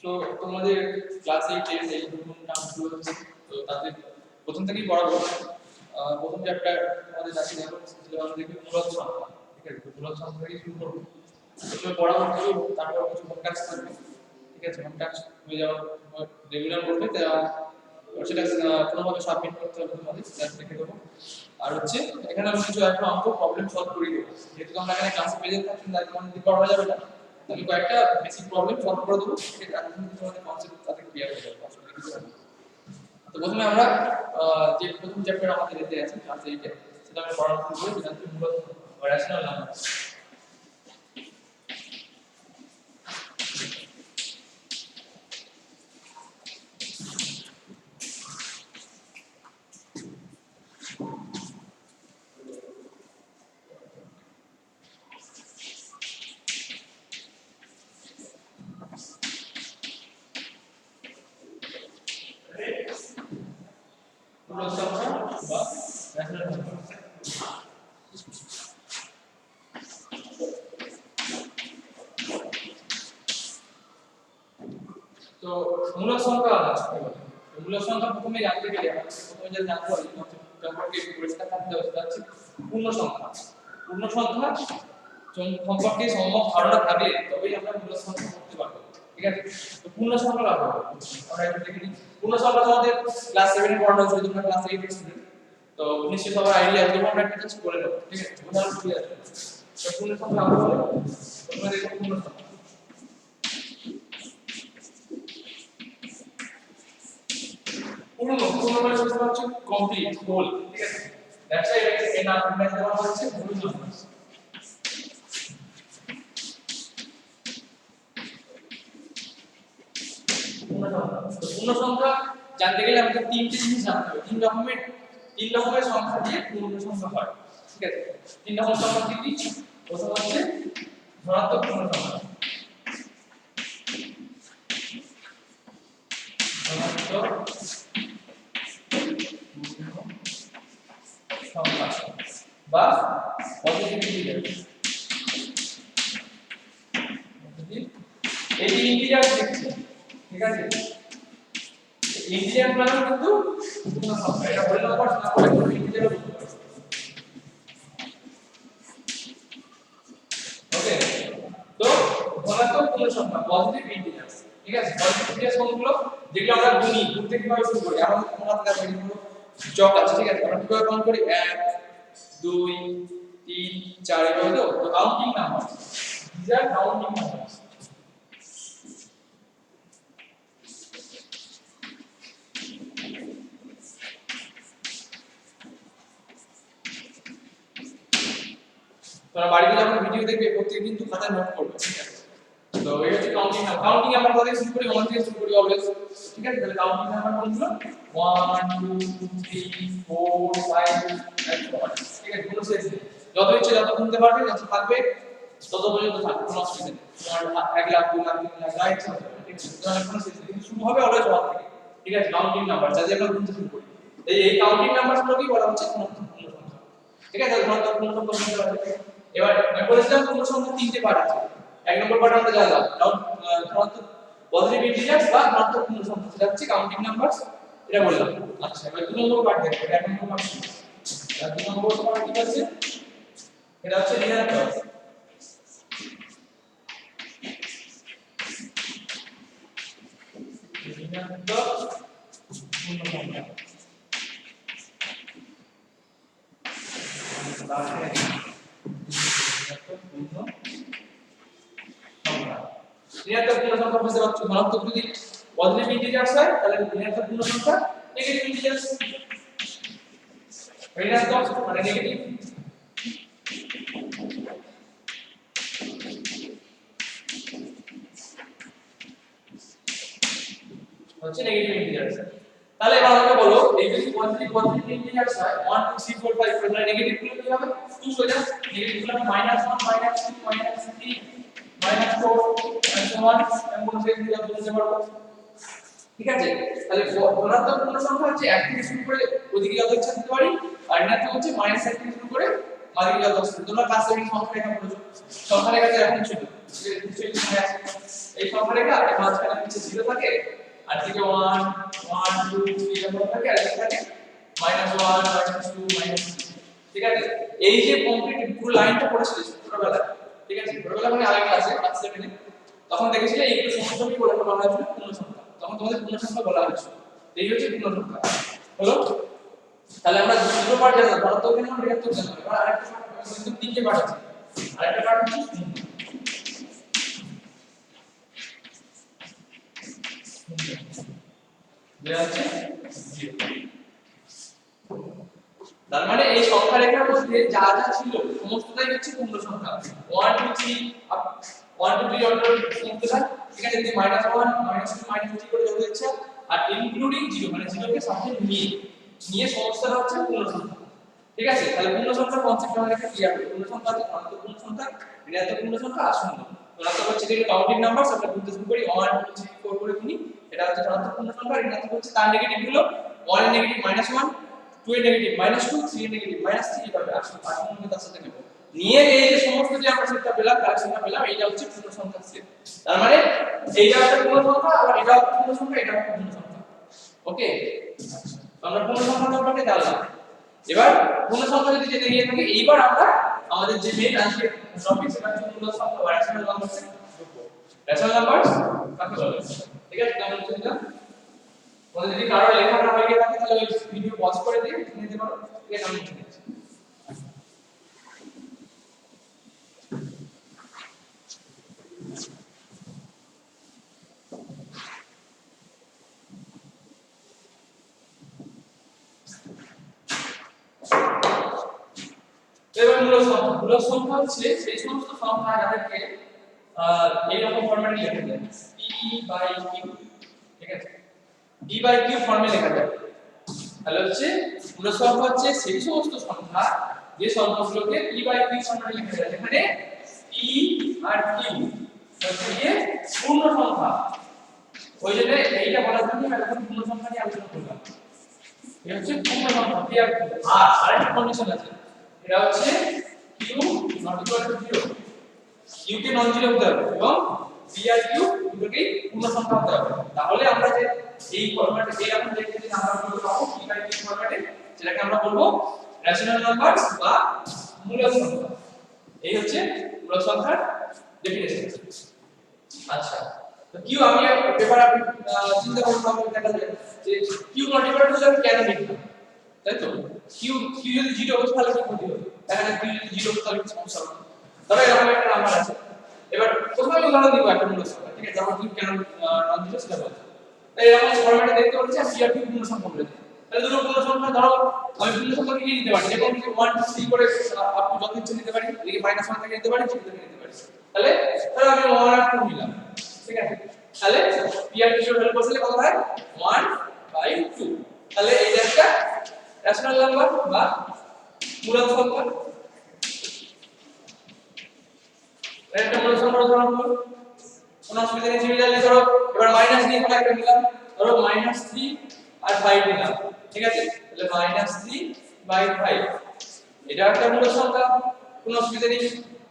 তো তোমাদের ক্লাস 8 এর এই নতুন টার্মগুলো হচ্ছে, তো তাদের প্রথম থেকেই পড়াবো। প্রথম চ্যাপ্টার আমাদের আছে দেখো সিলেবাস দেখবে মূলত সংখ্যা, ঠিক আছে? মূলত সংখ্যা থেকে শুরু করব। প্রথমে পড়াবো কিছু, তারপর কিছু হোম কাজ করবে, ঠিক আছে? হোম কাজ হয়ে যাওয়ার রেগুলার করবে, সেটা কোনোভাবে সাবমিট করতে হবে তোমাদের, সেটা দেখে দেবো। আর হচ্ছে এখানে আমি কিছু একটা অঙ্ক প্রবলেম সলভ করে দেবো, যেহেতু আমরা এখানে ক্লাসে প্রেজেন্ট থাকছি না, তোমাদের যদি পড়া যাবে না, আমি কয়েকটা বেসিক প্রবলেম সলভ করে দেবো, ঠিক আছে? তাহলে তোমাদের কনসেপ্ট তাদের ক্লিয়ার হয়ে যাবে, অসুবিধা কিছু হবে না। তো প্রথমে আমরা যে প্রথম চ্যাপ্টার আমাদের এতে আছে ক্লাস 8 এ, সেটা আমরা পড়া শুরু করি, যেটা হচ্ছে মূলত রেশনাল নাম্বার। মূলত সংখ্যা বা রেশনাল নাম্বার। তো মূলদ সংখ্যা আছে, মূলদ সংখ্যা প্রথমে জানতে গেলে প্রথমে যেটা জানতে হবে সম্পর্কে পরিষ্কার থাকতে হবে, সেটা হচ্ছে পূর্ণ সংখ্যা। পূর্ণ সংখ্যা সম্পর্কে সম্যক ধারণা থাকলে তবেই আমরা মূলদ সংখ্যা করতে পারবো, ঠিক আছে? তো পূর্ণ সংখ্যা লাভ হবে, আমরা এটা দেখে নিই। পূর্ণ সংখ্যা তোমাদের ক্লাস 7 এ পড়ানো হয়েছিল, তোমরা ক্লাস 8 এর স্টুডেন্ট, তো নিশ্চয়ই সবার আইডিয়া আছে, তোমরা একটা কিছু করে নাও, ঠিক আছে? উদাহরণ কি আছে? তো পূর্ণ সংখ্যা লাভ হবে, তোমরা দেখো পূর্ণ সংখ্যা পূর্ণ মানে হচ্ছে কমপ্লিট হোল, ঠিক আছে? দ্যাটস ওয়াই এর নাম দেওয়া হচ্ছে হোল নাম্বার। পূর্ণ সংখ্যা জানতে গেলে আমাদের তিনটে জিনিস জানতে হবে, তিন রকমের সংখ্যা দিয়ে পূর্ণ সংখ্যা হয়, ঠিক আছে? তিন রকমের সংখ্যা কি কি? প্রথম হচ্ছে ধনাত্মক পূর্ণ সংখ্যা, ধনাত্মক সংখ্যা বা পজিটিভ ইন্টিজার। এই যে ইন্টিজার দেখছি, ঠিক আছে? ইন্টিজার মানে কিন্তু পূর্ণ সংখ্যা, এটা হোল নাম্বার না বলে কোনো ইন্টিজার বলতে পারি। ওকে, তো ধনাত্মক পূর্ণ সংখ্যা পজিটিভ ইন্টিজার, ঠিক আছে? পজিটিভ ইন্টিজার কোনগুলো? যেগুলো আমরা গুনতে কিভাবে শুরু করি, আমাদের তোমাদের কাছে এগুলো চক আছে, ঠিক আছে? আমরা কিভাবে কাউন্ট করি? 1 2 3 4 এভাবে। তো counting number, these are counting numbers। তোমরা বাড়িতে যখন ভিডিও দেখবে প্রত্যেকদিন কিন্তু খাতায় নোট করবে, ঠিক আছে? তো এই হচ্ছে কাউন্টিং নাম্বার। কাউন্টিং আমরা কোথা থেকে শুরু করি? 1 থেকে শুরু করি অলওয়েজ, ঠিক আছে? তাহলে কাউন্টিং নাম্বার কোনগুলো? 1 2 3 4 5 and so on, ঠিক আছে? কোনো শেষ নেই, যত ইচ্ছে যত গুনতে পারবে, যত থাকবে তত পর্যন্ত থাকবে, কোনো অসুবিধা নেই। তোমার 1 লাখ 2 লাখ 3 লাখ যা ইচ্ছা হবে, ঠিক আছে? তোমার কোনো শেষ নেই, কিন্তু শুরু হবে অলওয়েজ 1 থেকে, ঠিক আছে? কাউন্টিং নাম্বার যা দিয়ে আমরা গুনতে শুরু করি, এই কাউন্টিং নাম্বারগুলোকেই বলা হচ্ছে ধনাত্মক পূর্ণ সংখ্যা, ঠিক আছে? ধনাত্মক পূর্ণ সংখ্যা বুঝতে পারবে। এবার আমি বলেছিলাম পূর্ণ সংখ্যা তিনটে পার্ট আছে। এক নম্বর পার্ট আমরা জানলাম ধনাত্মক পজিটিভ ইন্টিজারস বা ধনাত্মক পূর্ণ সংখ্যা, সেটা হচ্ছে কাউন্টিং নাম্বারস, এটা বললাম। আচ্ছা, এবার দুই নম্বর পার্ট দেখো, এক নম্বর পার্ট কি? দুই নম্বর পার্ট কি আছে? এটা হচ্ছে ঋণাত্মক, ঋণাত্মক পূর্ণ সংখ্যা। ঋণাত্মক পূর্ণ সংখ্যা বুঝতে পারছো? ধনাত্মক যদি পজিটিভ ইন্টিজারস হয় তাহলে ঋণাত্মক পূর্ণ সংখ্যা, নেগেটিভ ইন্টিজারস ঋণাত্মক মানে নেগেটিভ। হচ্ছে নেগেটিভ ইন্টিজারস। তাহলে এবার আমাকে বলো, এই যদি পজিটিভ ইন্টিজারস হয় 1 2 3 4 5 তাহলে নেগেটিভ গুলো কি হবে? 2 সোজা নেগেটিভ গুলো -1 -2 -3 -4 and so on, আমি কোন শেষ দিয়ে বলতে পারবো, ঠিক আছে? তাহলে ধনাত্মক পূর্ণ সংখ্যা হচ্ছে 1 থেকে শুরু করে ওদিকে যত ইচ্ছা দিতে পারি, আর ঋণাত্মক হচ্ছে -1 থেকে শুরু করে মাঝে যত আছে তোমরা ক্লাস 7 সংখ্যা রেখা পড়েছো সংখ্যা রেখাতে এখন ছিল নিশ্চয়ই মনে আছে এই সংখ্যা রেখা এর মাঝখানে নিচে 0 থাকে আর দিকে 1 1 2 3 এরকম থাকে আর এখানে থাকে -1 -2 -3 ঠিক আছে এই যে কমপ্লিট পুরো লাইনটা পড়েছিল ছোটবেলায় ঠিক আছে ছোটবেলা মানে আগে ক্লাসে ক্লাস 7 এ তখন দেখেছিলে এইগুলো সমস্তই বলে বলা হয়েছিল পূর্ণ সংখ্যা তখন তোমাদের পূর্ণ সংখ্যা বলা হয়েছিল এই হচ্ছে পূর্ণ সংখ্যা হলো তাহলে আমরা দুটো পার্ট জানলাম ধনাত্মক এবং ঋণাত্মক জানলাম এবার আরেকটা পার্ট কিন্তু তিনটে পার্ট আছে আরেকটা পার্ট হচ্ছে তার মানে এই সংখ্যা রেখার মধ্যে যা যা ছিল সমস্তটাই হচ্ছে পূর্ণ সংখ্যা 1 2 3 1 2 3 অর্ডার সমস্তটা ঠিক আছে যদি -1 -2 -3 করে যত ইচ্ছা আর ইনক্লুডিং 0 মানে 0 কে সাথে নিয়ে সমস্তটা হচ্ছে পূর্ণ সংখ্যা ঠিক আছে তাহলে পূর্ণ সংখ্যার কনসেপ্ট আমাদের একটা ক্লিয়ার হলো পূর্ণ সংখ্যা আছে ধনাত্মক পূর্ণ সংখ্যা ঋণাত্মক পূর্ণ সংখ্যা আর শূন্য ধনাত্মক হচ্ছে যেগুলো কাউন্টিং নাম্বারস আমরা গুনতে শুরু করি 1 2 3 4 করে গুনি এটা হচ্ছে ধনাত্মক পূর্ণ সংখ্যা ঋণাত্মক হচ্ছে তার নেগেটিভ গুলো 1 এর নেগেটিভ -1 2 এর নেগেটিভ -2 3 এর নেগেটিভ -3 এভাবে আসলে আসলে তার সাথে নেব নিয়ে এই যে সমস্ত যে আমরা সেটটা পেলাম কালেকশনটা পেলাম এইটা হচ্ছে পূর্ণ সংখ্যার সেট তার মানে এইটা একটা পূর্ণ সংখ্যা আর এটা একটা পূর্ণ সংখ্যা এটা একটা পূর্ণ সংখ্যা ওকে আমরা পূর্ণ সংখ্যা সম্পর্কে জানলাম এবার পূর্ণ সংখ্যা যদি জেনে গিয়ে থাকি এইবার আমরা আমাদের যে মেইন আজকে টপিক সেটা হচ্ছে পূর্ণ সংখ্যা বা রেশনাল নাম্বারস এর যোগ্য রেশনাল নাম্বারস কাকে বলে ঠিক আছে কেমন হচ্ছে এটা বলে যদি কারো লেখা না হয়ে থাকে তাহলে ওই ভিডিও পজ করে দিয়ে নিতে পারো ঠিক আছে আমি লিখে দিচ্ছি এবার মূল সংখ্যা হচ্ছে সেই সমস্ত সংখ্যা যাদেরকে এই রকম ফরম্যাটে লেখা যায় p/q ঠিক আছে p/q ফর্মে লেখা যায় তাহলে হচ্ছে মূল সংখ্যা হচ্ছে সেই সমস্ত সংখ্যা যে সংখ্যাগুলোকে p/q ফর্মে লেখা যায় এখানে p আর q হচ্ছে গিয়ে পূর্ণ সংখ্যা ওই জন্য এইটা বলার জন্য আমি এখন পূর্ণ সংখ্যা নিয়ে আলোচনা করলাম এটা হচ্ছে পূর্ণ সংখ্যা p আর q আর আরেকটা কন্ডিশন আছে এটা হচ্ছে q not equal to 0 q K non zero হতে হবে এবং p আর q দুটোকেই পূর্ণ সংখ্যা হতে হবে তাহলে আমরা যে এই ফরম্যাটে এই রকম দেখতে যে নাম্বারগুলো পাবো p বাই q ফরম্যাটে সেটাকে আমরা বলবো রেশনাল নাম্বারস বা মূল সংখ্যা এই হচ্ছে মূল সংখ্যার ডেফিনিশন আচ্ছা তো q আমি পেপারে চিন্তা করতে হবে দেখা যায় যে q not equal to 0 কেন লিখলাম তাই তো q যদি 0 হতো তাহলে কি ক্ষতি হতো দেখা যায় q যদি 0 হতো তাহলে কি সমস্যা হতো তবে এরকম একটা নাম্বার আছে এবার প্রথমে আমি উদাহরণ দিব একটা মূল সংখ্যা ঠিক আছে আমরা q কেন নন জিরো সেটা বলবো তাই এরকম ফরম্যাটে দেখতে পাচ্ছি আমি p আর q পূর্ণ সংখ্যা বলে দিই তাহলে দুটো পূর্ণ সংখ্যা ধরো আমি পূর্ণ সংখ্যা কি নিতে পারি যেমন 1 2 3 করে আপ টু যত ইচ্ছে নিতে পারি এদিকে -1 থেকে নিতে পারি 0 থেকে নিতে পারি তাহলে আমি 1 আর 2 নিলাম ঠিক আছে তাহলে p আর q এর ভ্যালু বসালে কত হয় 1/2 তাহলে এটা একটা রেশনাল নাম্বার বা মূলদ সংখ্যা একটা মূলদ সংখ্যার উদাহরণ হলো কোন অসুবিধা নেই সিমিলারলি ধরো এবার মাইনাস দিয়ে এখানে একটা নিলাম ধরো -3 আর 5 নিলাম ঠিক আছে তাহলে -3/5 এটা একটা মূলদ সংখ্যা কোন অসুবিধা নেই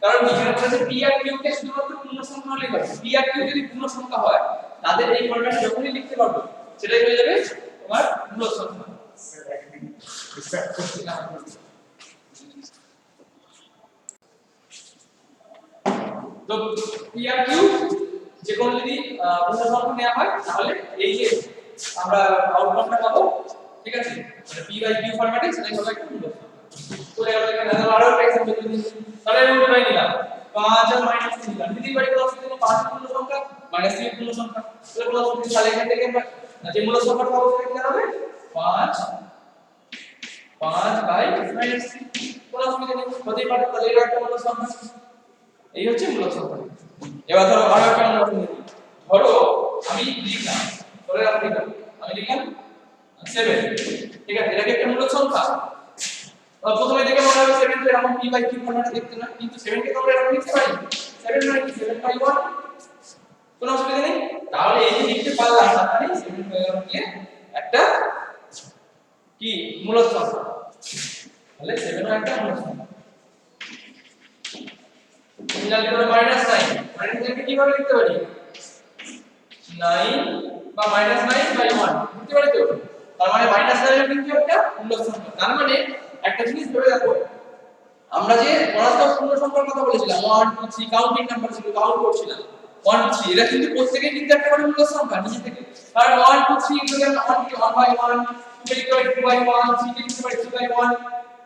কারণ এখানে বলেছে p আর q কে শুধুমাত্র পূর্ণ সংখ্যা হলেই হবে p আর q যদি পূর্ণ সংখ্যা হয় তাদের এই ফরম্যাটে যখনই লিখতে পারবো সেটাই হয়ে যাবে তোমার মূলদ সংখ্যা তো p আর q যে কোনো যদি পূর্ণ সংখ্যা নেওয়া হয় তাহলে এই যে আমরা আউটকামটা পাবো ঠিক আছে মানে p/q ফরম্যাটে সেটাই হবে একটা মূলদ সংখ্যা তো এখানে আরো একটা एग्जांपल দিই তাহলে আমি উল্টাই নিলাম 5 আর -3 নিলাম যদি বাড়ি কোনো অসুবিধা নেই 5 পূর্ণ সংখ্যা -3 পূর্ণ সংখ্যা তাহলে কোনো অসুবিধা তাহলে এখান থেকে আমরা যে মূলদ সংখ্যাটা পাবো সেটা কি হবে 5/-3 কোনো অসুবিধা নেই হতেই পারে তাহলে এটা একটা মূলদ সংখ্যা এই হচ্ছে মূলদ সংখ্যা এবার ধরো আরো একটা উদাহরণ নিই ধরো আমি লিখলাম ধরে রাখো আমি লিখলাম 7 ঠিক আছে এটা কি একটা মূলদ সংখ্যা প্রথমে দেখে মনে হবে 7 তো এরকম p/q ফরম্যাটে দেখতে না কিন্তু 7 কে তো আমরা এরকম লিখতে পারি 7 মানে কি 7/1 কোনো অসুবিধা নেই তাহলে এই যে লিখতে পারলাম তার মানে 7/1 কে একটা কি মূলদ সংখ্যা তাহলে 7 ও একটা মূলদ সংখ্যা তাহলে লিখতে পারি -9 -9 কিভাবে লিখতে পারি 9 বা -9/1 বুঝতে পারি তো তার মানে -9 কিন্তু একটা পূর্ণ সংখ্যা তার মানে একটা জিনিস ভেবে দেখো আমরা যে ধনাত্মক পূর্ণ সংখ্যার কথা বলেছিলাম 1 2 3 কাউন্টিং নাম্বার ছিল কাউন্ট করছিলাম 1 2 3 এটা কিন্তু প্রত্যেকই কিন্তু একটা করে পূর্ণ সংখ্যা নিজে থেকে কারণ 1 2 3 এগুলো আমরা 1/1 2 লিখতে পারি 2/1 3 লিখতে পারি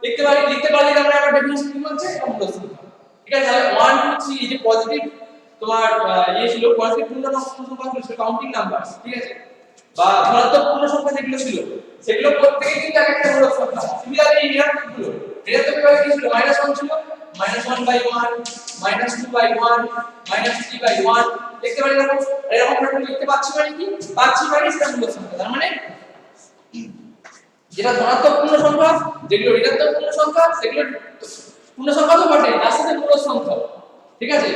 3/1 লিখতে পারলে আমরা একটা ডেফিনিশন কি বলছে এটা পূর্ণ সংখ্যা ঠিক আছে তাহলে 1 2 3 এই যে পজিটিভ তোমার ছিল পজিটিভ পূর্ণ সংখ্যা ছিল কাউন্টিং নাম্বার ঠিক আছে বা ধনাত্মক পূর্ণ সংখ্যা যেগুলো ছিল সেগুলো প্রত্যেকই কিন্তু একটা পূর্ণ সংখ্যা সিমিলারলি এই ঋণাত্মকগুলো ঋণাত্মক কি ছিল -1 ছিল -1/1 -2/1 -3/1 দেখতে পারি এরকম করে লিখতে পাচ্ছি মানে কি পাচ্ছি মানে সেটা পূর্ণ সংখ্যা তার মানে যেটা ধনাত্মক পূর্ণ সংখ্যা যেগুলো ঋণাত্মক পূর্ণ সংখ্যা সেগুলো পূর্ণ সংখ্যা তো বটে তার সাথে মূল সংখ্যা ঠিক আছে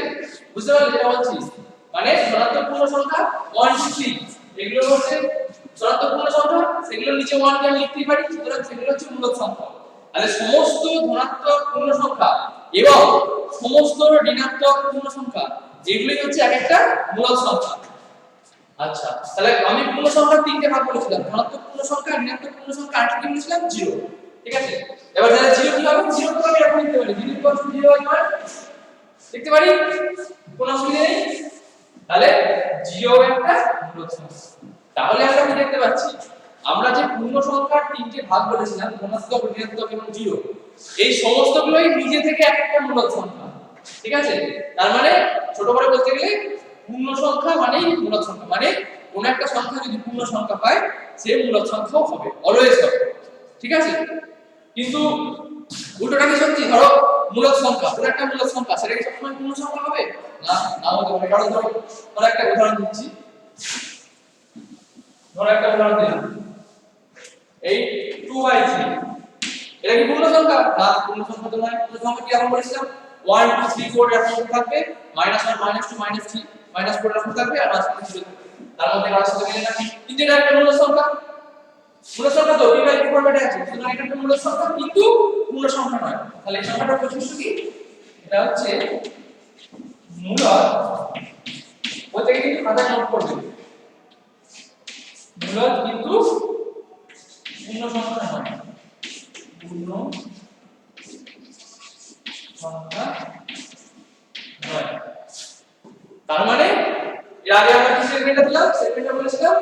বুঝতে পারলে যেটা বলছি মানে ধনাত্মক পূর্ণ সংখ্যা 1 2 3 এগুলো হচ্ছে ধনাত্মক পূর্ণ সংখ্যা সেগুলোর নিচে 1 কে আমি লিখতে পারি সুতরাং সেগুলো হচ্ছে মূল সংখ্যা তাহলে সমস্ত ধনাত্মক পূর্ণ সংখ্যা এবং সমস্ত ঋণাত্মক পূর্ণ সংখ্যা যেগুলো হচ্ছে এক একটা মূল সংখ্যা আচ্ছা তাহলে আমি পূর্ণ সংখ্যা তিনটে ভাগ করেছিলাম ধনাত্মক পূর্ণ সংখ্যা ঋণাত্মক পূর্ণ সংখ্যা আর কি বলেছিলাম 0 ঠিক আছে এবার তাহলে 0 কি হবে 0 তো আমি এরকম লিখতে পারি 0 লিখতে পারি কোনো অসুবিধা নেই তাহলে 0 একটা মূল সংখ্যা তাহলে আমরা কি দেখতে পাচ্ছি আমরা যে পূর্ণ সংখ্যার তিনটে ভাগ বলেছিলাম ধনাত্মক ঋণাত্মক এবং 0 এই সমস্তগুলোই নিজে থেকে এক একটা মূল সংখ্যা ঠিক আছে তার মানে ছোট করে বলতে গেলে পূর্ণ সংখ্যা মানেই মূল সংখ্যা মানে কোন একটা সংখ্যা যদি পূর্ণ সংখ্যা হয় সে মূল সংখ্যাও হবে অলওয়েজ হবে ঠিক আছে কিন্তু উল্টোটা কি সত্যি ধরো মূলক সংখ্যা কোন একটা মূলক সংখ্যা সেটা কি সবসময় পূর্ণ সংখ্যা হবে না না হতে পারে কারণ ধরো একটা উদাহরণ দিচ্ছি ধরো একটা উদাহরণ দিলাম এই 2/3 এটা কি পূর্ণ সংখ্যা না পূর্ণ সংখ্যা তো নয় পূর্ণ সংখ্যা কি আমরা বলেছিলাম 1 2 3 4 এরকম থাকবে -1 -2 -3 -4 এরকম থাকবে আর মাঝখানে 0 তার মধ্যে কারোর সাথে মিলে না কিন্তু এটা একটা মূল সংখ্যা মূল সংখ্যা তো ডিভাইড ফরম্যাটে আছে সুতরাং এটা একটা মূল সংখ্যা কিন্তু পূর্ণ সংখ্যা নয় তাহলে এই সংখ্যাটার বৈশিষ্ট্য কি এটা হচ্ছে মূলক বলতে গেলে কিন্তু খাতায় নোট করবে মূলক কিন্তু পূর্ণ সংখ্যা নয় পূর্ণ সংখ্যা নয় তার মানে এর আগে আমরা কি স্টেটমেন্টটা দিলাম স্টেটমেন্টটা বলেছিলাম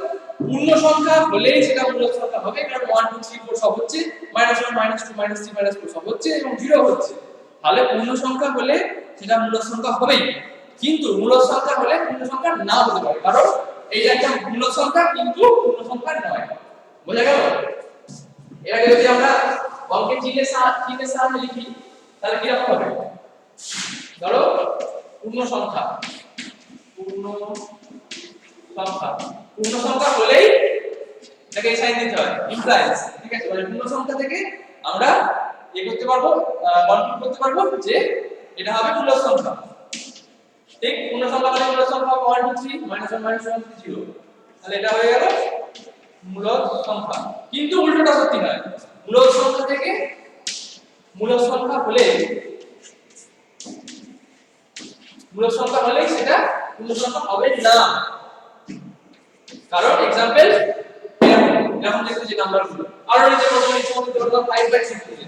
পূর্ণ সংখ্যা হলেই সেটা মূলক সংখ্যা হবে কারণ 1 2 3 4 সব হচ্ছে -1 -2 -3 -4 সব হচ্ছে এবং 0 হচ্ছে তাহলে পূর্ণ সংখ্যা হলে সেটা মূলক সংখ্যা হবেই কিন্তু মূলক সংখ্যা হলে পূর্ণ সংখ্যা না হতে পারে কারণ এইটা একটা মূলক সংখ্যা কিন্তু পূর্ণ সংখ্যা নয় বোঝা গেল এর আগে যদি আমরা অঙ্কের চিহ্নের সাহায্যে লিখি তাহলে কি রকম হবে ধরো পূর্ণ সংখ্যা হলেই এটাকে সাইন দিতে হয় ইমপ্লাইজ ঠিক আছে মানে পূর্ণ সংখ্যা থেকে আমরা করতে পারবো কনক্লুড করতে পারবো যে এটা হবে মূলক সংখ্যা ঠিক পূর্ণ সংখ্যা মানে মূলক সংখ্যা 1 2 3 -1 -1 0 তাহলে এটা হয়ে গেল মূলক সংখ্যা কিন্তু উল্টোটা সত্যি নয় মূলক সংখ্যা থেকে মূলক সংখ্যা হলেই সেটা পূর্ণ সংখ্যা হবে না কারণ एग्जांपल এরকম দেখতে যে নাম্বারগুলো আর এই যে প্রথমে তোমাদের ধরলাম 5/6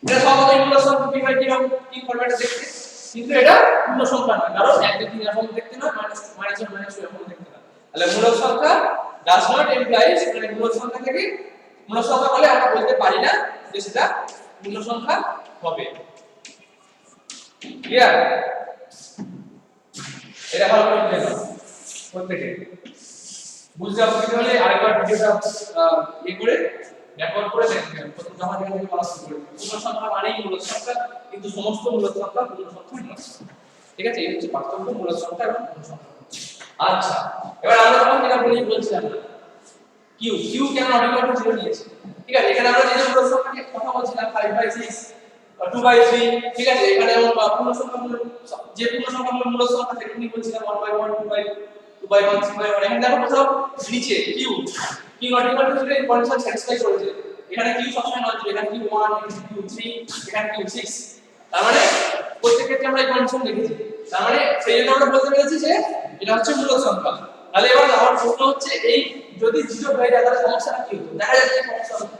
এটা সবই মূলক সংখ্যা কি রকম কি ফরম্যাটে দেখতে কিন্তু এটা পূর্ণ সংখ্যা নয় কারণ 1 2 3 এরকম দেখতে না -1 -2 এরকম দেখতে না তাহলে মূলক সংখ্যা does not implies মানে মূলক সংখ্যা থেকে মূলক সংখ্যা বলে আমরা বলতে পারি না যে সেটা পূর্ণ সংখ্যা হবে ক্লিয়ার এটা ভালো করে বুঝে নাও প্রত্যেককে বুঝতে অসুবিধা হলে আরেকবার ভিডিওটা করে রেকর্ড করে দেখবেন প্রথম জামা থেকে বলা শুরু করবেন পূর্ণ সংখ্যা মানেই মূলক সংখ্যা কিন্তু সমস্ত মূলক সংখ্যা পূর্ণ সংখ্যা নয় ঠিক আছে এই হচ্ছে পার্থক্য মূলক সংখ্যা এবং পূর্ণ সংখ্যা আচ্ছা এবার আমরা তখন যেটা বলছিলাম না কিউ কেন নট ইকুয়াল টু 0 নিয়েছি ঠিক আছে এখানে আমরা যে মূলক সংখ্যা নিয়ে কথা বলছিলাম 5/6 2/3 ঠিক আছে এখানে আমরা পূর্ণ সংখ্যা যে পূর্ণ সংখ্যা মূলক সংখ্যা থেকে কি বলছিলাম 1/1 2/1 3/1 এখানে দেখো কোথাও নিচে Q not equal to 0 condition satisfy করেছে এখানে কিউ সবসময় নট 0 এখানে কিউ 1 কিউ 3 এখানে কিউ 6 তার মানে প্রত্যেক ক্ষেত্রে আমরা এই কন্ডিশন লিখেছি। তার মানে সেই জন্য আমরা বলতে পেরেছি যে এটা হচ্ছে মূলক সংখ্যা। তাহলে এবার আমার প্রশ্ন হচ্ছে এই যদি 0 হয়ে যায় তাহলে সমস্যাটা কি হতো? দেখা যাচ্ছে সমস্যা হতো।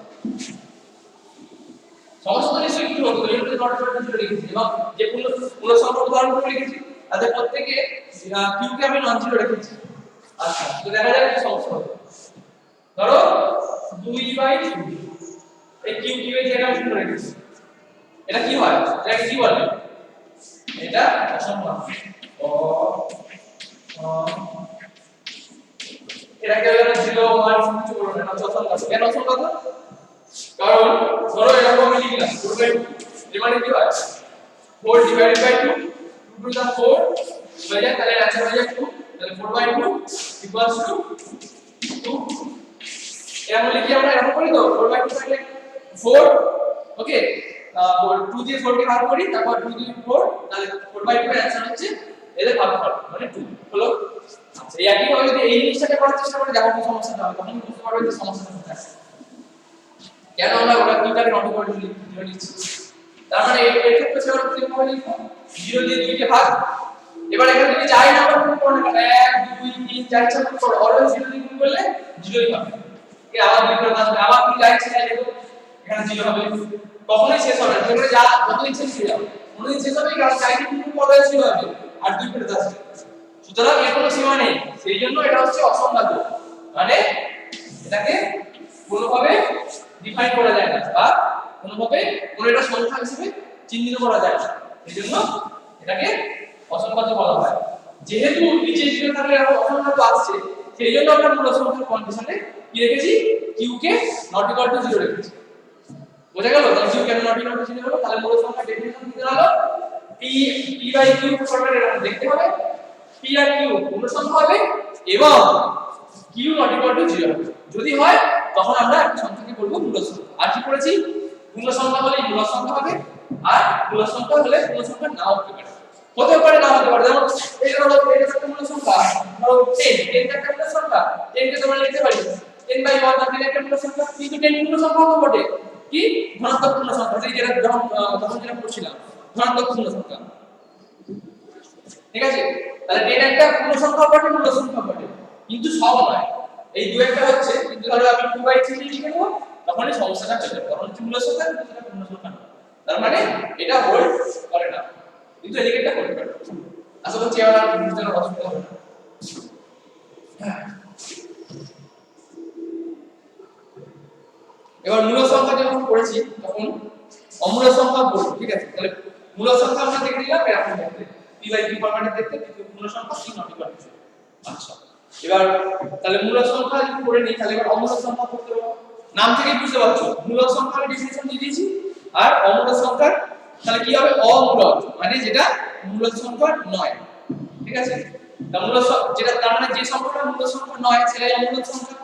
সমস্যা তো নিশ্চয়ই কি হতো? এই যে নট ইকুয়াল টু 0 লিখেছি এবং যে মূলক সংখ্যা উদাহরণ করে লিখেছি তাদের প্রত্যেকে কিউ কে আমি নন জিরো রেখেছি। আচ্ছা, তো দেখা যায় কি সমস্যা হতো। ধরো 2/2 এই কিউ কিউ এর জায়গায় আমি 0 রেখেছি। এটা কি হয়? এটা কি বলে? এটা অসম্ভব। এটাকে আমরা 0 1 কিছু বলবো না, অসম্ভব। কেন অসম্ভব? কারণ ধরো এরকম আমি লিখলাম 4/2 এর মানে কি হয়? 4 divided by 2 2 to the 4 হয়ে যায়, তাহলে आंसर হয়ে যায় 2, তাহলে 4/2 equals to 2। এরকম লিখি আমরা, এরকম করি তো 4/2 থাকে 4, ওকে 2 দিয়ে 4 কে ভাগ করি, তারপর 2 দিয়ে 4, তাহলে 4/2 এর आंसर হচ্ছে এদের ভাগফল মানে 2 হলো। আচ্ছা, এই একই ভাবে যদি এই জিনিসটাকে করার চেষ্টা করি দেখো কি সমস্যাটা হবে, তখন বুঝতে পারবে যে সমস্যাটা কোথায়। কেন আমরা ওরা দুইটাকে নট ইকুয়াল টু লিখছি? তার মানে এই ক্ষেত্রে সেটা আমরা কিভাবে লিখব? 0 দিয়ে 2 কে ভাগ। এবার এখানে যদি যাই না আমরা গুণ করব না, 1 2 3 4 4 গুণ করব, অলওয়েজ 0 দিয়ে গুণ করলে 0ই হবে। এই আবার 2 করে আসবে, আবার কি যাইছে না দেখো এখানে 0 হবে। কখনোই শেষ হবে না, যেখানে যা কত ইচ্ছে ছিল কোনদিন শেষ হবে, কারণ যাই দিয়ে গুণ করলে 0 হবে আর 2 করে আসবে। সুতরাং এর কোনো সীমা নেই, সেই জন্য এটা হচ্ছে অসংখ্যাত, মানে এটাকে কোনোভাবে ডিফাইন করা যায় না বা কোনোভাবে কোনো একটা সংখ্যা হিসেবে চিহ্নিত করা যায় না, এজন্য এটাকে অসংখ্যাত বলা হয়। যেহেতু নিচে 0 থাকলে আর অসংখ্যাত আসছে, সেই জন্য আমরা মূল সংখ্যার কন্ডিশনে কি রেখেছি? কিউ কে নট ইকুয়াল টু 0 রেখেছি। বোঝা গেল? তাহলে কিউ কে নট ইকুয়াল টু 0 হলো, তাহলে মূল সংখ্যার ডেফিনিশন কি দাঁড়ালো? p বাই কিউ ফরম্যাটে এরকম দেখতে হবে, p আর q পূর্ণ সংখ্যা হবে এবং q নট ইকুয়াল টু 0 হবে। যদি হয় তখন আমরা একটা সংখ্যাকে বলবো মূল সংখ্যা। আর কি করেছি? পূর্ণ সংখ্যা হলে মূল সংখ্যা হবে, আর মূল সংখ্যা হলে পূর্ণ সংখ্যা নাও হতে পারে। হতে পারে না হতে পারে, যেমন এই হলো এটা একটা মূল সংখ্যা, ধরো 10 10 একটা মূল সংখ্যা, 10 কে তোমরা লিখতে পারি 10/1 আর 10 একটা মূল সংখ্যা, কিন্তু 10 পূর্ণ সংখ্যা হবে বটে কি ধনাত্মক পূর্ণ সংখ্যা, যেটা যখন যেটা পড়ছিলাম ধনাত্মক পূর্ণ সংখ্যা, ঠিক আছে? তাহলে 10 একটা পূর্ণ সংখ্যা বটে, মূল সংখ্যা বটে, কিন্তু সব নয়। এই দুই একটা হচ্ছে, কিন্তু ধরো আমি 2/3 লিখে নেব, তখন এই সমস্যাটা হয়ে যাবে, কারণ হচ্ছে মূল সংখ্যা কিন্তু সেটা পূর্ণ সংখ্যা না। তার মানে এটা হোল্ড করে না, কিন্তু এদিকে এটা হোল্ড করে। আশা করছি এবার আর বুঝতে অসুবিধা হবে না। এবার মূল সংখ্যা যখন পড়েছি তখন অমূল সংখ্যা পড়ব, ঠিক আছে? তাহলে মূল সংখ্যা আমরা দেখে নিলাম এরকম দেখতে, p বাই q ফরম্যাটে দেখতে, কিন্তু মূল সংখ্যা কি নট ইকুয়াল টু। আচ্ছা, এবার তাহলে মূল সংখ্যা যদি পড়ে নিই, তাহলে এবার অমূল সংখ্যা পড়তে হবে। নাম থেকেই বুঝতে পারছো মূল সংখ্যার ডেফিনিশন দিয়ে দিয়েছি, আর অমূল সংখ্যা তাহলে কি হবে? অমূলক, মানে যেটা মূল সংখ্যা নয়, ঠিক আছে? তা মূল যেটা, তার মানে যে সংখ্যাটা মূল সংখ্যা নয় সেটাই অমূলক সংখ্যা,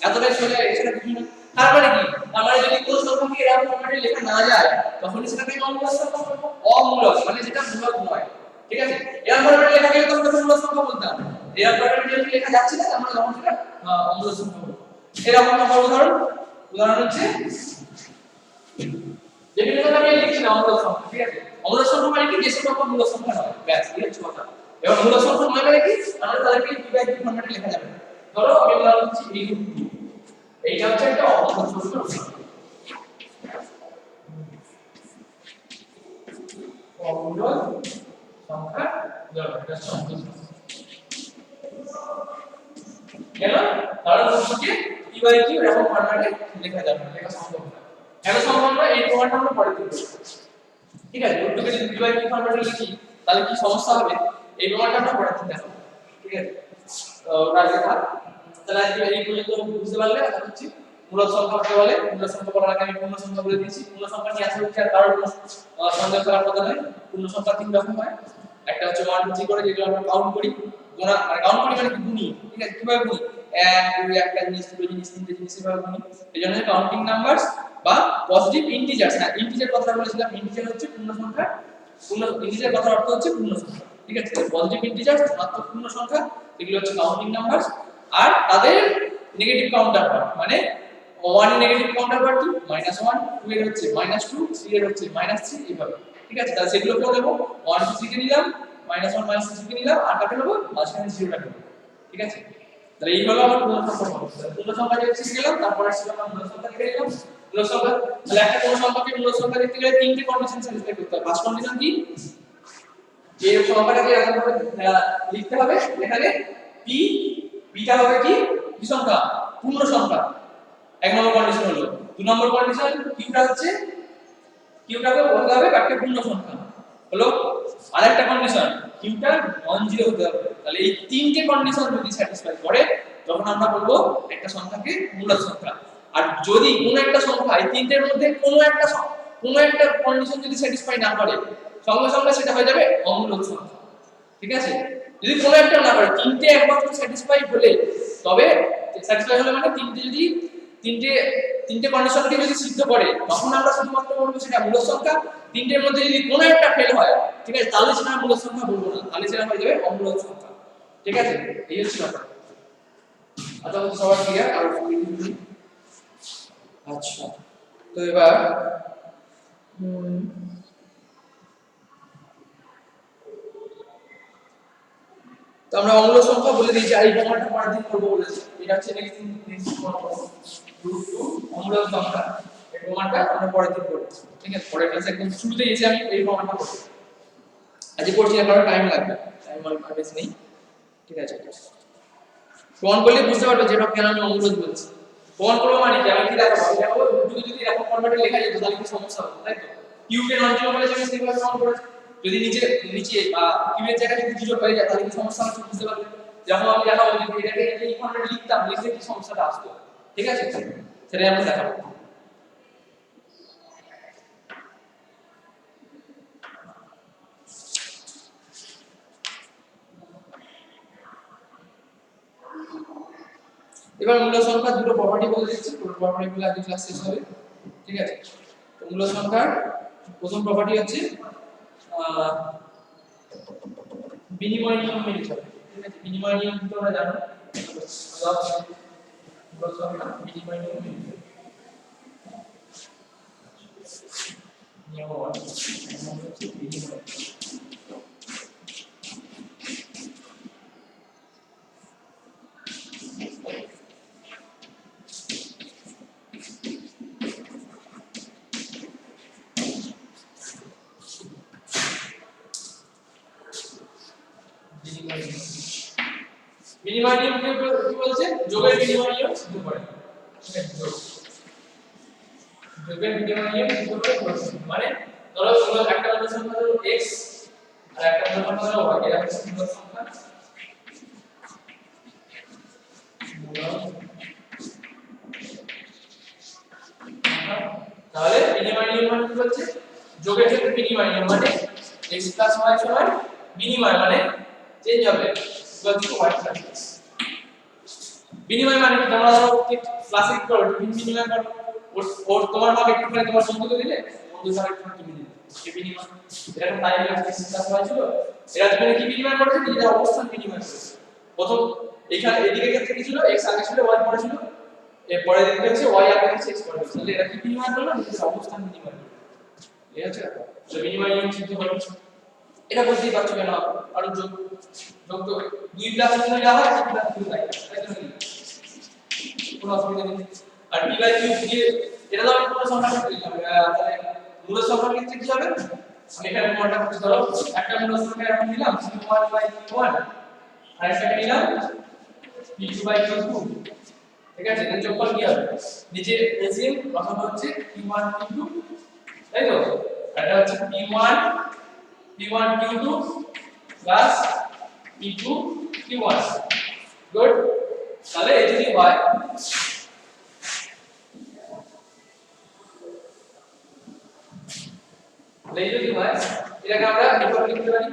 এতটাই সোজা, এছাড়া কিছু না। তার মানে কি? তার মানে যদি কোনো সংখ্যাকে এরকম ফরম্যাটে লেখা না যায় তখন সেটাকে অমূলক সংখ্যা বলবো। অমূলক মানে যেটা মূলক নয়, ঠিক আছে? এরকম ফরম্যাটে লেখা গেলে তখন মূলক সংখ্যা বলতাম, এরকম ফরম্যাটে যদি লেখা যাচ্ছে না আমরা তখন সেটা অমূলক সংখ্যা বলবো। এরকম একটা উদাহরণ হচ্ছে ডেফিনিশন আমি লিখছি না অমূলক সংখ্যা, ঠিক আছে? অমূলক সংখ্যা মানে কি? যে সংখ্যা মূলক সংখ্যা নয়, ব্যাস এই হচ্ছে কথা। এবার মূলক সংখ্যা নয় মানে কি? আমরা তাদেরকে p বাই q ফরম্যাটে লেখা যাবে না। ধরো আমি উদাহরণ দিচ্ছি এইটা হচ্ছে একটা অমূলক সংখ্যা, অমূলক সংখ্যা এটা সংখ্যা কেন? কারণ হচ্ছে p বাই q এরকম ফরম্যাটে লেখা যাবে না, লেখা সম্ভব না। কেন সম্ভব না? এই প্রমাণটা আমরা পরে দেখব, ঠিক আছে? রুটকে যদি p বাই q ফরম্যাটে লিখি তাহলে কি সমস্যা হবে এই প্রমাণটা আমরা পরে দেখব, ঠিক আছে? তো রাখি থাক, তাহলে আজকে এই পর্যন্ত বুঝতে পারলে আশা করছি মূলক সংখ্যা কাকে বলে। মূলক সংখ্যা বলার আগে আমি পূর্ণ সংখ্যা বলে দিয়েছি। পূর্ণ সংখ্যা নিয়ে আসলে কি আর কারোর কোনো সন্দেহ করার কথা নয়। পূর্ণ সংখ্যা তিন রকম হয়, একটা হচ্ছে 1 2 3 করে যেগুলো আমরা কাউন্ট করি, গোনা মানে কাউন্ট করি মানে কি গুনি, ঠিক আছে? কিভাবে গুনি? 1 2 একটা জিনিস, দুটো জিনিস, তিনটে জিনিস এভাবে গুনি, এইজন্য কাউন্টিং নাম্বারস বা পজিটিভ ইন্টিজারস। হ্যাঁ, ইন্টিজার কথা বলেছিলাম, ইন্টিজার হচ্ছে পূর্ণ সংখ্যা, পূর্ণ ইন্টিজার কথার অর্থ হচ্ছে পূর্ণ সংখ্যা, ঠিক আছে? পজিটিভ ইন্টিজারস মাত্র পূর্ণ সংখ্যা, এগুলো হচ্ছে কাউন্টিং নাম্বারস, আর তাদের নেগেটিভ কাউন্টারপার্ট, মানে 1 এর নেগেটিভ কাউন্টারপার্ট কি? -1, 2 এর হচ্ছে -2, 3 এর হচ্ছে -3, এইভাবে ঠিক আছে, তাহলে সেগুলো কেউ নেবো 1 2 3 কে নিলাম, -1 -3 কে নিলাম, আর কাকে নেবো মাঝখানে 0 টা নেবো। ঠিক আছে, তাহলে এই হলো আমার পূর্ণ সংখ্যা সমস্যা। পূর্ণ সংখ্যা যেটা শিখে গেলাম, তারপরে ছিল আমরা মূল সংখ্যা লিখে নিলাম। মূল সংখ্যা, তাহলে একটা পূর্ণ সংখ্যাকে মূল সংখ্যা লিখতে গেলে তিনটে কন্ডিশন স্যাটিসফাই করতে হবে। ফার্স্ট কন্ডিশন কি, এই সংখ্যাটাকে এরকম ভাবে লিখতে হবে এখানে p, বিটা হবে কি সংখ্যা, পূর্ণ সংখ্যা। এক নম্বর কন্ডিশন হলো। দুই নম্বর কন্ডিশন কিউটা হচ্ছে, কিউটাকে বলতে হবে একটা পূর্ণ সংখ্যা হলো। আরেকটা কন্ডিশন কিউটা নন জিরো হতে হবে। তাহলে এই তিনটে কন্ডিশন যদি স্যাটিসফাই করে তখন আমরা বলবো একটা সংখ্যাকে মূলদ সংখ্যা। আর যদি কোনো একটা সংখ্যা এই তিনটের মধ্যে কোনো একটা কন্ডিশন যদি স্যাটিসফাই না করে সঙ্গে সঙ্গে সেটা হয়ে যাবে অমূলদ সংখ্যা। ঠিক আছে, যদি কোনো একটা না করে তিনটে একমাত্র স্যাটিসফাই হলে, তবে স্যাটিসফাই হলে মানে তিনটে কন্ডিশনকে যদি সিদ্ধ করে তখন আমরা শুধুমাত্র বলবো সেটা মূলদ সংখ্যা। তিনটের মধ্যে যদি কোনো একটা ফেল হয়, ঠিক আছে, তাহলে সেটা মূলদ সংখ্যা বলবো না, তাহলে সেটা হয়ে যাবে অমূলদ সংখ্যা। ঠিক আছে, এই হচ্ছে ব্যাপার। আচ্ছা, সবার ক্লিয়ার? আর আচ্ছা, তো এবার তো আমরা অমূলদ সংখ্যা বলে দিয়েছি, আর এই প্রমাণটা পরের দিন করব বলেছি। এটা হচ্ছে নেক্সট দিন প্রমাণ করব অমূলদ সংখ্যা। এই প্রমাণটা আমরা পরের দিন করব। ঠিক আছে, পরের ক্লাসে একদম শুরুতে এসে আমি এই প্রমাণটা করব। আজকে পড়ছি না কারণ টাইম লাগবে, টাইম আর বেশি নেই। ঠিক আছে, প্রমাণ করলে বুঝতে পারবে যে এটা কেন আমি অমূলদ বলছি। প্রমাণ করব মানে কি, আমি কি দেখাবো, আমি দেখাবো যদি এরকম ফরম্যাটে লেখা যেত তাহলে কি সমস্যা হতো, তাই তো? কিউ কে নন জিরো বলে আমি সেইভাবে প্রমাণ করেছি। যদি নিচে বা কিউ এর জায়গায় যদি জিরো হয়ে যায় তাহলে কি সমস্যা হচ্ছে বুঝতে পারবে। যেমন আমি দেখাবো যদি এটাকে এই ফরম্যাটে লিখতাম, লিখলে কি সমস্যাটা আসতো। ঠিক আছে, সেটাই আমরা দেখাবো। এবার মূলদ সংখ্যার দুটো প্রপার্টি বলে দিচ্ছি, পুরো প্রপার্টিগুলো আজকে ক্লাস শেষ হবে। ঠিক আছে, তো মূলদ সংখ্যার প্রথম প্রপার্টি হচ্ছে বিনিময় নিয়ম মেনে চলে। ঠিক আছে, বিনিময় নিয়ম কি তোমরা জানো? মূলদ সংখ্যা বিনিময় নিয়ম মেনে চলে। নিয়ম হচ্ছে বিনিময়। বিনিময় নিয়ম কি বলছে? যোগের বিনিময় নিয়ম সিদ্ধ করে। ঠিক আছে, যোগের বিনিময় নিয়ম সিদ্ধ করে বলছে। মানে ধরো একটা মূলদ সংখ্যা হলো x আর একটা মূলদ সংখ্যা হলো y, এরা হচ্ছে মূলদ সংখ্যা। তাহলে বিনিময় নিয়ম মানে কি বলছে? যোগের ক্ষেত্রে বিনিময় নিয়ম মানে x y সমান বিনিময় মানে চেঞ্জ হবে ইকুয়াল টু y x। বিনিময় মানে তোমরা ধরো ক্লাসে কি করো, বিনিময় করো, ওর তোমার ভাগ একটুখানি তোমার বন্ধুকে দিলে, বন্ধুর ভাগ একটুখানি তুমি দিলে, এই বিনিময়। এরকম তাই x y ছিল, এরা দুজনে কি বিনিময় করেছে? নিজেদের অবস্থান বিনিময় করেছে। প্রথম এখানে এদিকে ক্ষেত্রে কি ছিল, x আগে ছিল y পরে ছিল, এর পরের দিকে হচ্ছে y আগে আছে x পরে। তাহলে এরা কি বিনিময় করলো? নিজেদের অবস্থান বিনিময় করলো। ঠিক আছে, তো বিনিময় নিয়ম সিদ্ধ হলো। এটা বুঝতেই পারছো কেন? কারণ যোগ তো 2 প্লাস 2 দেওয়া হয়, 3 প্লাস 2 দেওয়া হয়, তাই তো? কোনো অসুবিধা নেই। আর p বাই q দিয়ে এটা তো আমি পুরো সংখ্যাটা দিলাম। তাহলে মূল সংখ্যার ক্ষেত্রে কি হবে? আমি এখানে প্রমাণটা করছি। ধরো একটা মূল সংখ্যা এরকম নিলাম p1 বাই p1, আর একটা নিলাম p2 বাই p2। ঠিক আছে, এর যোগফল কি হবে? নিচে এলসিএম লসাগু হচ্ছে p1 p2, তাই তো? আর এটা হচ্ছে p1 q2 plus p2 q1। Good. তাহলে এই যদি হয়, এই যদি হয় এটাকে আমরা এভাবে লিখতে পারি।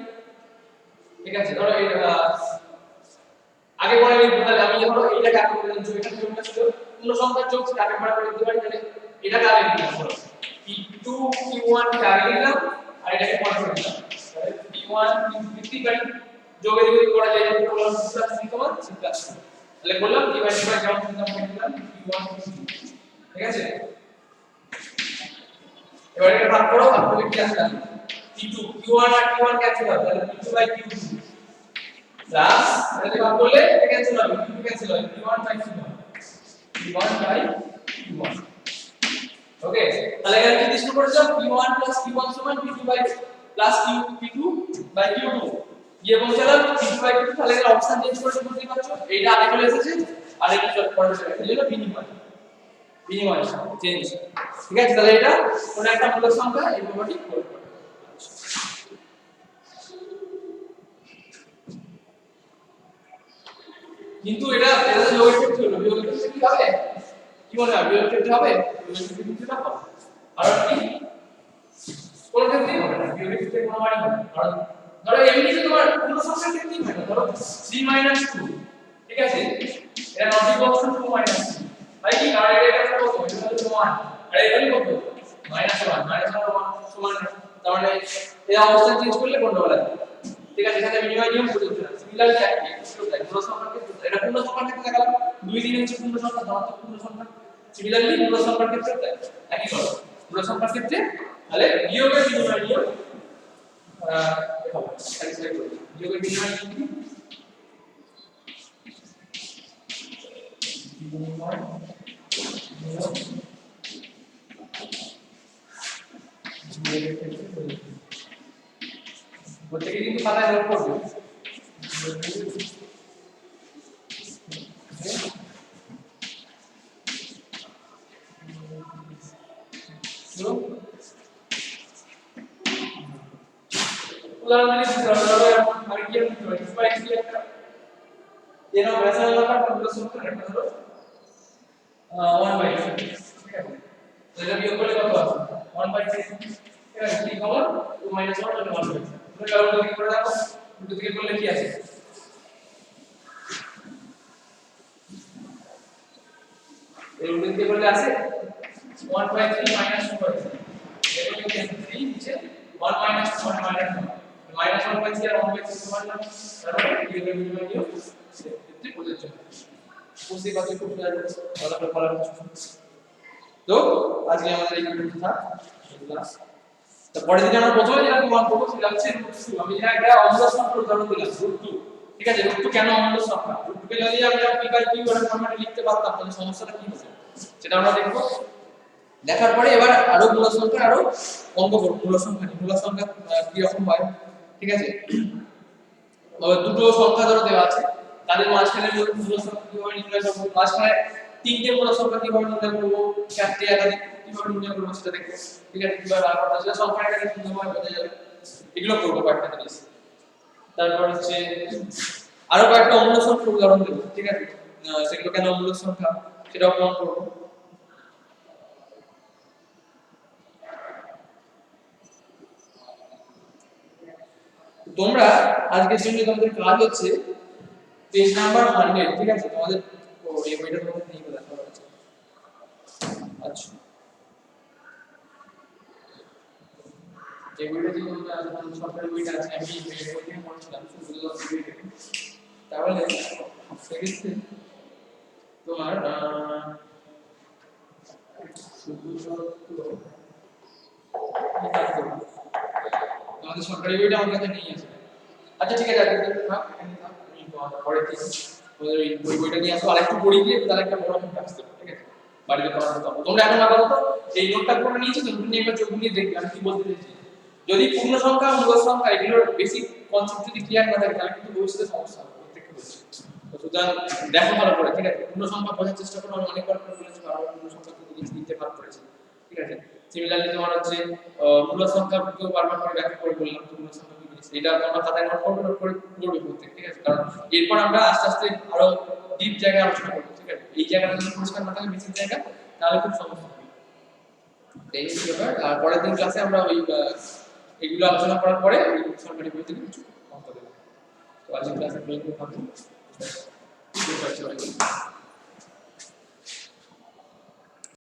ঠিক আছে, ধরো এটা আগে পরে লিখবো। তাহলে আমি ধরো এইটাকে আগে করে দিচ্ছি, এটা যোগটা ছিল পূর্ণ সংখ্যার যোগ, সেটা আগে পরে করে দিতে পারি। তাহলে এটাকে আগে লিখলাম, ধরো p2 q1 কে আগে লিখলাম আর এটাকে পরে করে দিলাম। তাহলে p1 q2 লিখতে পারি, যোগে যদি করা যায় যোগ করলাম প্লাস c সমান c প্লাস। তাহলে বললাম ডিভাইড বাই যেমন দিলাম বললাম p1 q2। ঠিক আছে, এবারে এটা ভাগ করো, ভাগ করলে কি আসবে? P2 Q1 আর Q1 ক্যান্সেল হবে তাহলে P2 বাই Q2 প্লাস এটাকে ভাগ করলে এটা ক্যান্সেল হবে Q2 ক্যান্সেল হবে P1 by Q1 P1 by Q1 ওকে তাহলে এখানে কি ডিসপ্লে করেছো P1 প্লাস Q1 সমান P2 by plus P2 by Q2 গিয়ে পৌঁছালাম P2 বাই Q2 তাহলে এর অবস্থান চেঞ্জ করে বুঝতে পারছো এইটা আগে চলে এসেছে আর এটা পরে চলে গেছে এটা বিনিময় চেঞ্জ ঠিক আছে তাহলে এটা কোন একটা মূলক সংখ্যা এই প্রপার্টি প্রয়োগ করে কিন্তু এটা যোগের ক্ষেত্রে হলো বিয়োগের ক্ষেত্রে কি হবে কি মনে হয় বিয়োগের ক্ষেত্রে হবে বিয়োগের ক্ষেত্রে কিন্তু না হবে আর কি কোন ক্ষেত্রে হবে না বিয়োগের ক্ষেত্রে কোনো মানে হবে কারণ ধরো এমনিতে তোমার পূর্ণ সংখ্যার ক্ষেত্রেই হয় না ধরো 3 - 2 ঠিক আছে এটা নট ইকুয়াল টু 2 - 3 তাই কি কারণ এটা কত এটা হলো 1 আর এটা হলো কত -1 -1 সমান তার মানে এই অবস্থান চেঞ্জ করলে কোনটা বলা যায় ঠিক আছে এখানে বিনিময় নিয়ম প্রযোজ্য না সিমিলারলি একই পূর্ণ সংখ্যার ক্ষেত্রে এটা পূর্ণ সংখ্যার ক্ষেত্রে দেখালাম 2 3 হচ্ছে পূর্ণ সংখ্যা ধনাত্মক পূর্ণ সংখ্যা সিমিলারলি পূর্ণ সংখ্যার ক্ষেত্রে একই কথা পূর্ণ সংখ্যার ক্ষেত্রে তাহলে বিয়োগের বিনিময় নিয়ম দেখাবো স্যাটিসফাই করব বিয়োগের বিনিময় নিয়ম কি বিনিময় নিয়ম বিয়োগের ক্ষেত্রে প্রত্যেককে কিন্তু খাতায় নোট করবে উদাহরণ দিচ্ছি ধরো আমি কি লিখব স্পাইস কি একটা এর ব্যাসার্ধ লম্বা কোনটা সংখ্যা একটা ধরো 1/3 ঠিক আছে এটা বিয়োগ করলে কত আসবে 1/3 ঠিক আছে কি খবর 2 - 1 মানে 1/3 তুমি ক্যালকুলেট করে দেখো দুটো থেকে করলে কি আসে এর উল্টো দিকে করলে আসে 1/3 - 2/3 এটা কি 3 নিচে 1 - 1 -1/3 আর 1/3 সমান না তাহলে বিয়োগের বিনিময় নিয়ম ক্ষেত্রে প্রযোজ্য বুঝতে পারছো খুব ভালো করে ফলো করছো তো আজকে আমাদের এই ভিডিওটা থাক ক্লাস তারপরে দিন আমরা প্রথমে যেটা প্রমাণ করব সেটা হচ্ছে √2 আমি যেটা একটা অমূল্য সংখ্যার উদাহরণ দিলাম √2 ঠিক আছে √2 কেন অমূল্য সংখ্যা √2 কে যদি আমরা p বাই q এর ফরম্যাটে লিখতে পারতাম তাহলে সমস্যাটা কি হতো সেটা আমরা দেখব দেখার পরে এবার আরো মূল সংখ্যা আরো অঙ্ক করব মূল সংখ্যা কি রকম হয় ঠিক আছে দুটো সংখ্যা ধরো দেওয়া আছে তাদের মাঝখানে মূল সংখ্যা কিভাবে নির্ণয় করব মাঝখানে তিনটে মূল সংখ্যা কিভাবে নির্ণয় করব চারটে একাধিক কিভাবে নির্ণয় করব সেটা দেখব ঠিক আছে কিভাবে বার করতে সেটা সংখ্যাটাকে সুন্দরভাবে বোঝা যাবে এগুলো করব কয়েকটা জিনিস তারপর হচ্ছে আরো কয়েকটা অমূল্য সংখ্যার উদাহরণ দেব ঠিক আছে সেগুলো কেন অমূল্য সংখ্যা সেটাও প্রমাণ করব তোমরা আজকের জন্য তোমাদের কাজ হচ্ছে পেজ নাম্বার 100 ঠিক আছে তোমাদের এই বইটা তোমাদের নিয়ে দেখা হচ্ছে আচ্ছা এই বইটা যে তোমরা সরকারি বইটা আছে আমি এই বই থেকে পড়ছিলাম শুধু তাহলে সেক্ষেত্রে তোমার তোমাদের সরকারি বইটা আমার কাছে নেই আছে আচ্ছা ঠিক আছে আজকে থাক এখানে থাক আমি পরে দিই তোমাদের এই বইটা নিয়ে আসো আর একটু পড়ি দিয়ে তাহলে একটা বড় নোট আসছে ঠিক আছে বাড়িতে পড়াতে হবে তোমরা এখন আপাতত এই নোটটা করে নিয়েছো তো তুমি একবার চোখ বুলিয়ে দেখবে আমি কি বলতে চাইছি যদি পূর্ণ সংখ্যা মূল সংখ্যা এগুলোর বেসিক কনসেপ্ট যদি ক্লিয়ার না থাকে তাহলে কিন্তু ভবিষ্যতে সমস্যা হবে প্রত্যেকটা বলছি তো সুতরাং দেখো ভালো করে ঠিক আছে পূর্ণ সংখ্যা বোঝার চেষ্টা করো আমি অনেকবার করে বলেছি আর পূর্ণ সংখ্যা কিন্তু তিনটে ভাগ করেছি ঠিক আছে সিমিলারলি তোমার হচ্ছে মূল সংখ্যাকেও বারবার করে ব্যাখ্যা করে বললাম মূল সংখ্যা কি জিনিস এটা তোমরা খাতায় নোট করে পড়বে প্রত্যেক ঠিক আছে কারণ এরপর আমরা আস্তে আস্তে আরো ডিপ জায়গায় আলোচনা করব ঠিক আছে এই জায়গাটা যদি পরিষ্কার না থাকে বেসিক জায়গা তাহলে খুব সমস্যা হবে এই ব্যাপার আর পরের দিন ক্লাসে আমরা ওই এগুলো আলোচনা করার পরে সরকারি বই থেকে কিছু অঙ্ক দেব তো আজকের ক্লাসে ব্রেক করব